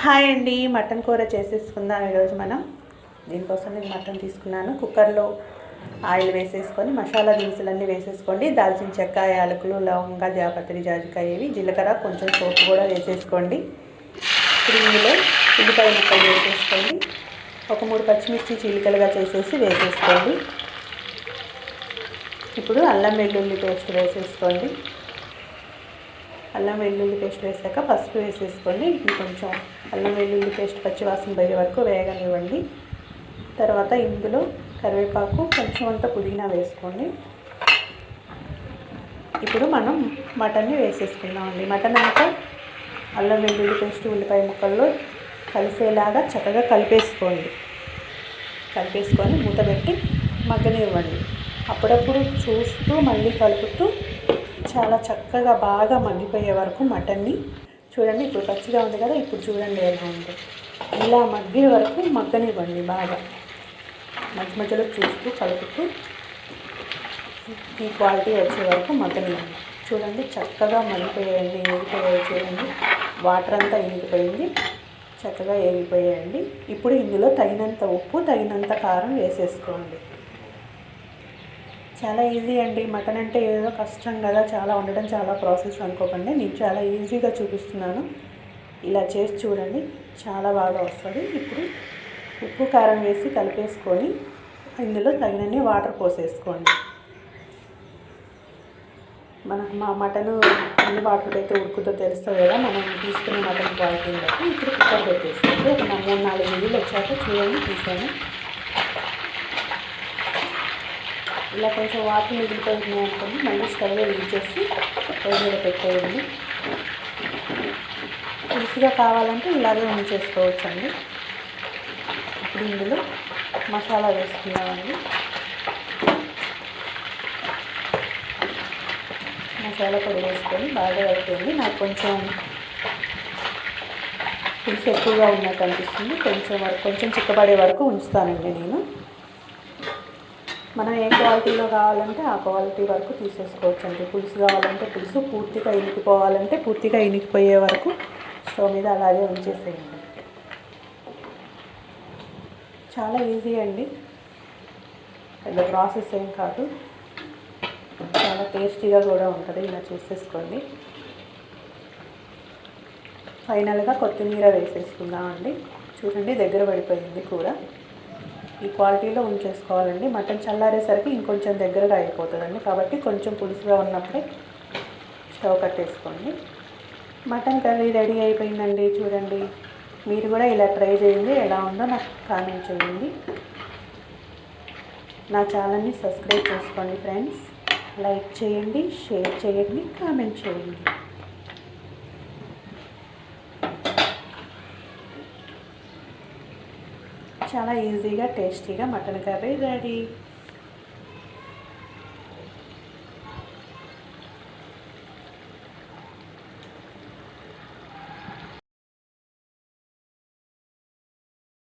Hi అండి, mutton కూర చేసేసుకుందాం ఈరోజు మనం. దీనికోసం నేను మటన్ తీసుకున్నాను. కుక్కర్లో ఆయిల్ వేసేసుకొని మసాలా దినుసులన్నీ వేసేసుకోండి. దాల్చిన చెక్క, యాలకులు, లవంగా, జాపత్రి, జాజికాయ, ఇవి జీలకర్ర, కొంచెం సోపు కూడా వేసేసుకోండి. ఇప్పుడు ఇందులో ఉల్లిపాయ ముక్కలు వేసేసుకోండి. ఒక 3 పచ్చిమిర్చి చీలికలుగా చేసేసి వేసేసుకోండి. ఇప్పుడు అల్లం వెల్లుల్లి పేస్ట్ వేసేసుకోండి. అల్లం వెల్లుల్లి పేస్ట్ వేసాక పసుపు వేసేసుకోండి. కొంచెం అల్లం వెల్లుల్లి పేస్ట్ పచ్చివాసన పోయే వరకు వేగనివ్వండి. తర్వాత ఇందులో కరివేపాకు, కొంచెం అంత పుదీనా వేసుకోండి. ఇప్పుడు మనం మటన్ని వేసేసుకుందామండి. మటన్ అంతా అల్లం వెల్లుల్లి పేస్ట్, ఉల్లిపాయ ముక్కల్లో కలిసేలాగా చక్కగా కలిపేసుకొని మూత పెట్టి మగ్గనివ్వండి. అప్పుడప్పుడు చూస్తూ మళ్ళీ కలుపుతూ చాలా చక్కగా బాగా మగ్గిపోయే వరకు మటన్ని చూడండి. ఇప్పుడు పచ్చిగా ఉంది కదా, ఇప్పుడు చూడండి ఎలా ఉంది. ఇలా మగ్గే వరకు మగ్గనివ్వండి. బాగా మధ్య మధ్యలో చూస్తూ కలుపుతూ ఈ క్వాలిటీ వచ్చే వరకు మగ్గనివ్వండి. చూడండి చక్కగా మగ్గిపోయాయండి, ఏగిపోయాయి. చూడండి వాటర్ అంతా ఇనిగిపోయింది, చక్కగా ఏగిపోయాయండి. ఇప్పుడు ఇందులో తగినంత ఉప్పు, తగినంత కారం వేసేసుకోండి. చాలా ఈజీ అండి. మటన్ అంటే ఏదో కష్టం కదా, చాలా ఉండడం, చాలా ప్రాసెస్ అనుకోకండి. నేను చాలా ఈజీగా చూపిస్తున్నాను. ఇలా చేసి చూడండి, చాలా బాగా వస్తుంది. ఇప్పుడు ఉప్పు కారం వేసి కలిపేసుకొని ఇందులో తగినన్ని వాటర్ పోసేసుకోండి. మా మటను ఎన్ని వాటర్ అయితే ఉడుకుతో తెలుస్తుంది కదా, మనం తీసుకునే మటన్ క్వాలిటీని బట్టి. ఇప్పుడు కుక్కర్ పెట్టేసుకోండి. ఒక 3-4 విజిల్లు వచ్చాక చూడండి తీసాను. ఇలా కొంచెం వాటర్ మిగిలిపోయింది అనుకోండి, మళ్ళీ స్టవ్ వెలిగించేసి పొయ్యి మీద పెట్టేయండి. పులుసుగా కావాలంటే ఇలాగే ఉంచేసుకోవచ్చండి. ఇప్పుడు ఇందులో మసాలా వేసుకున్నామండి. మసాలా పొడి వేసుకొని బాగా కలిపేయండి. నాకు కొంచెం పులుసు ఎక్కువగా ఉన్నట్టు అనిపిస్తుంది. కొంచెం చిక్కబడే వరకు ఉంచుతానండి నేను. మనం ఏ క్వాలిటీలో కావాలంటే ఆ క్వాలిటీ వరకు తీసేసుకోవచ్చండి. పులుసు కావాలంటే పులుసు, పూర్తిగా ఇనికిపోవాలంటే పూర్తిగా ఇనికిపోయే వరకు స్టవ్ మీద అలాగే ఉంచేసేయండి. చాలా ఈజీ అండి, పెద్ద ప్రాసెస్ ఏం కాదు. చాలా టేస్టీగా కూడా ఉంటుంది. ఇలా చేసేసుకోండి. ఫైనల్గా కొత్తిమీర వేసేసుకుందామండి. చూడండి దగ్గర పడిపోయింది కూర. ఈ క్వాలిటీలో ఉంచేసుకోవాలండి. మటన్ చల్లారేసరికి ఇంకొంచెం దగ్గరగా అయిపోతుందండి. కాబట్టి కొంచెం పులుసుగా ఉన్నప్పుడే స్టవ్ కట్టేసుకోండి. మటన్ కర్రీ రెడీ అయిపోయిందండి. చూడండి, మీరు కూడా ఇలా ట్రై చేయండి. ఎలా ఉందో నాకు కామెంట్ చేయండి. నా ఛానల్ని సబ్స్క్రైబ్ చేసుకోండి ఫ్రెండ్స్. లైక్ చేయండి, షేర్ చేయండి, కామెంట్ చేయండి. చాలా ఈజీగా, టేస్టీగా మటన్ కర్రీ రెడీ.